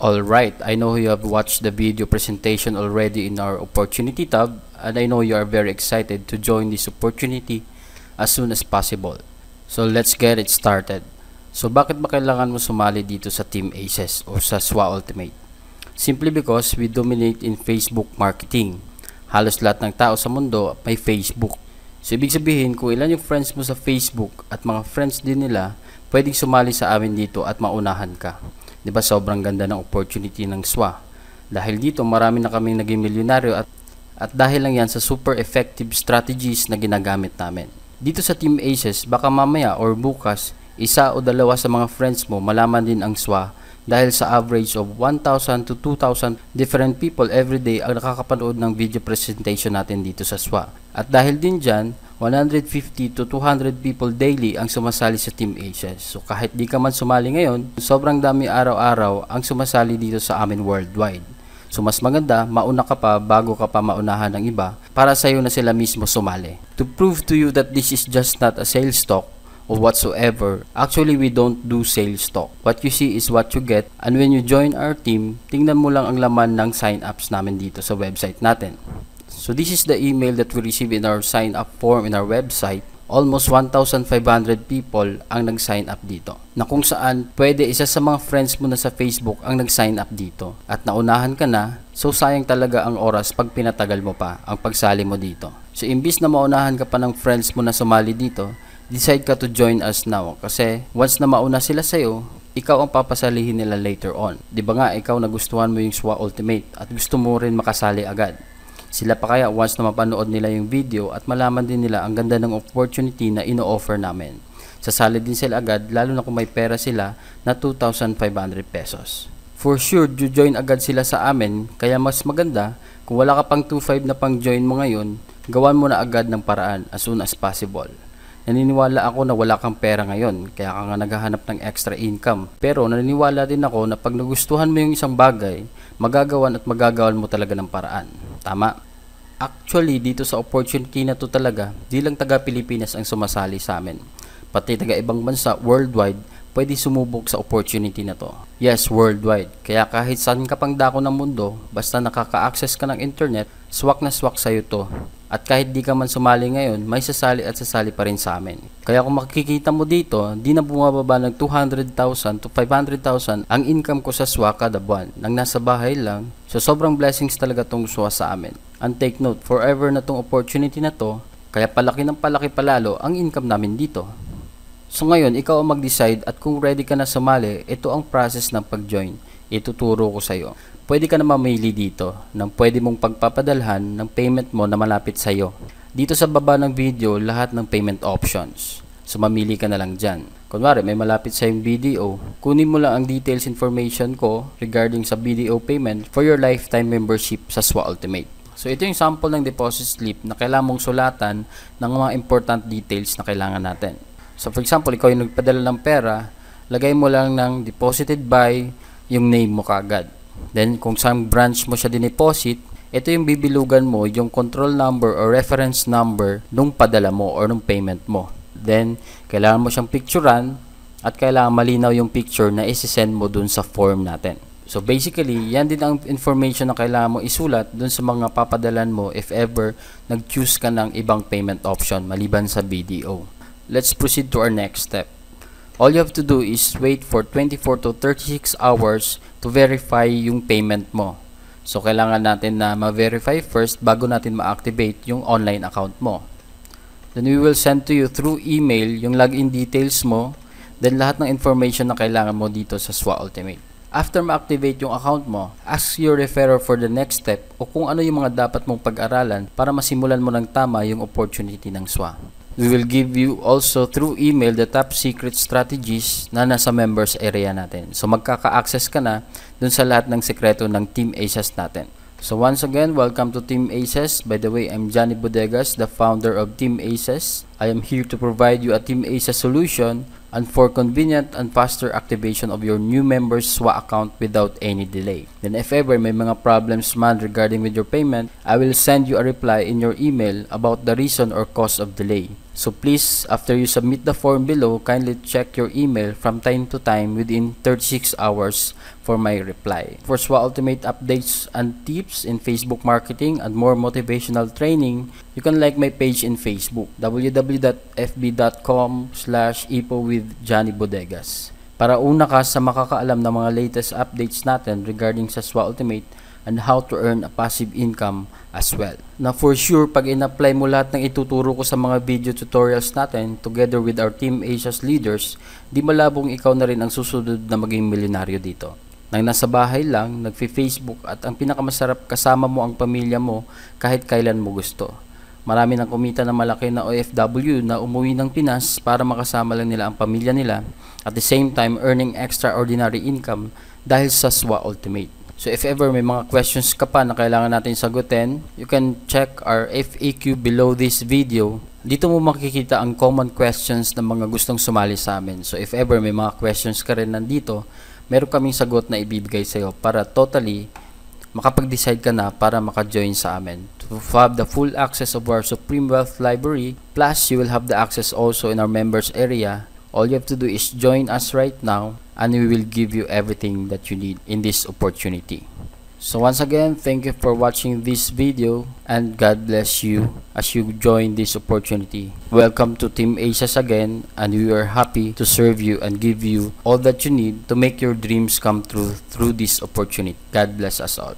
Alright, I know you have watched the video presentation already in our opportunity tab, and I know you are very excited to join this opportunity as soon as possible. So let's get it started. So bakit ba kailangan mo sumali dito sa Team Aces o sa SWA Ultimate? Simply because we dominate in Facebook marketing. Halos lahat ng tao sa mundo may Facebook. So ibig sabihin, kung ilan yung friends mo sa Facebook at mga friends din nila, pwedeng sumali sa amin dito at maunahan ka. Diba sobrang ganda ng opportunity ng SWA? Dahil dito marami na kaming naging milyonaryo at dahil lang yan sa super effective strategies na ginagamit namin. Dito sa Team Aces, baka mamaya or bukas, isa o dalawa sa mga friends mo malaman din ang SWA dahil sa average of 1,000 to 2,000 different people every day ang nakakapanood ng video presentation natin dito sa SWA. At dahil din dyan, 150 to 200 people daily ang sumasali sa Team Aces. So kahit di ka man sumali ngayon, sobrang dami araw-araw ang sumasali dito sa amin worldwide. So mas maganda, mauna ka pa bago ka pa maunahan ng iba para sa'yo na sila mismo sumali. To prove to you that this is just not a sales talk or whatsoever, actually we don't do sales talk. What you see is what you get, and when you join our team, tingnan mo lang ang laman ng sign-ups namin dito sa website natin. So this is the email that we receive in our sign-up form in our website. Almost 1,500 people ang nag-sign up dito. Na kung saan pwede isa sa mga friends mo na sa Facebook ang nag-sign up dito. At naunahan ka na, so sayang talaga ang oras pag pinatagal mo pa ang pagsali mo dito. So imbis na maunahan ka pa ng friends mo na sumali dito, decide ka to join us now. Kasi once na mauna sila sa'yo, ikaw ang papasalihin nila later on. Di ba nga ikaw nagustuhan mo yung SWA Ultimate at gusto mo rin makasali agad? Sila pa kaya once na mapanood nila yung video at malaman din nila ang ganda ng opportunity na ino-offer namin. Sasali din sila agad lalo na kung may pera sila na 2,500 pesos. For sure, join agad sila sa amin, kaya mas maganda kung wala ka pang 2,500 na pang join mo ngayon, gawan mo na agad ng paraan as soon as possible. Naniniwala ako na wala kang pera ngayon, kaya ka nga naghahanap ng extra income. Pero naniniwala din ako na pag nagustuhan mo yung isang bagay, magagawan at magagawan mo talaga ng paraan. Tama? Actually, dito sa opportunity na to talaga, di lang taga Pilipinas ang sumasali sa amin. Pati taga ibang bansa, worldwide, pwede sumubok sa opportunity na to. Yes, worldwide. Kaya kahit saan ka pang dako ng mundo, basta nakaka-access ka ng internet, swak na swak sa'yo to. At kahit di ka man sumali ngayon, may sasali at sasali pa rin sa amin. Kaya kung makikita mo dito, di na bumababa ng 200,000 to 500,000 ang income ko sa SWA kada buwan. Nang nasa bahay lang, so sobrang blessings talaga tong SWA sa amin. And take note, forever na tong opportunity na to, kaya palaki ng palaki palalo ang income namin dito. So ngayon, ikaw ang mag-decide at kung ready ka na sumali, ito ang process ng pag-join. Ituturo ko sa'yo. Pwede ka na mamili dito ng pwede mong pagpapadalhan ng payment mo na malapit sa'yo. Dito sa baba ng video, lahat ng payment options. So mamili ka na lang dyan. Kunwari, may malapit sa yung BDO, kunin mo lang ang details information ko regarding sa BDO payment for your lifetime membership sa SWA Ultimate. So ito yung sample ng deposit slip na kailangan mong sulatan ng mga important details na kailangan natin. So for example, ikaw yung nagpadala ng pera, lagay mo lang ng deposited by yung name mo kaagad. Then kung saan branch mo siya dineposit, ito yung bibilugan mo yung control number or reference number nung padala mo or nung payment mo. Then kailangan mo siyang picturean at kailangan malinaw yung picture na isi-send mo dun sa form natin. So basically, yan din ang information na kailangan mo isulat dun sa mga papadalan mo if ever nag-choose ka ng ibang payment option maliban sa BDO. Let's proceed to our next step. All you have to do is wait for 24 to 36 hours to verify yung payment mo. So kailangan natin na ma-verify first bago natin ma-activate yung online account mo. Then we will send to you through email yung login details mo, then lahat ng information na kailangan mo dito sa SWA Ultimate. After ma-activate yung account mo, ask your referrer for the next step o kung ano yung mga dapat mong pag-aralan para masimulan mo ng tama yung opportunity ng SWA. We will give you also through email the top secret strategies na nasa members area natin. So magkaka-access ka na dun sa lahat ng sekreto ng Team Aces natin. So once again, welcome to Team Aces. By the way, I'm Johnny Bodegas, the founder of Team Aces. I am here to provide you a Team Aces solution and for convenient and faster activation of your new members' SWA account without any delay. Then if ever may mga problems man regarding with your payment, I will send you a reply in your email about the reason or cause of delay. So please, after you submit the form below, kindly check your email from time to time within 36 hours for my reply. For SWA Ultimate updates and tips in Facebook marketing and more motivational training, you can like my page in Facebook, www.fb.com/ipowithjohnnybodegas. Para una ka sa makakaalam ng mga latest updates natin regarding sa SWA Ultimate and how to earn a passive income as well. Na for sure, pag in-apply mo lahat ng ituturo ko sa mga video tutorials natin together with our Team Asia's leaders, di malabong ikaw na rin ang susunod na maging milyonaryo dito. Nang nasa bahay lang, nagfi-Facebook at ang pinakamasarap kasama mo ang pamilya mo kahit kailan mo gusto. Marami nang kumita na malaki na OFW na umuwi ng Pinas para makasama lang nila ang pamilya nila at the same time earning extraordinary income dahil sa SWA Ultimate. So if ever may mga questions ka pa na kailangan natin sagutin, you can check our FAQ below this video. Dito mo makikita ang common questions ng mga gustong sumali sa amin. So if ever may mga questions ka rin nandito, meron kaming sagot na ibibigay sa iyo para totally makapag-decide ka na para maka-join sa amin. To have the full access of our Supreme Wealth Library, plus you will have the access also in our members area. All you have to do is join us right now and we will give you everything that you need in this opportunity. So once again, thank you for watching this video and God bless you as you join this opportunity. Welcome to Team Asia's again, and we are happy to serve you and give you all that you need to make your dreams come true through this opportunity. God bless us all.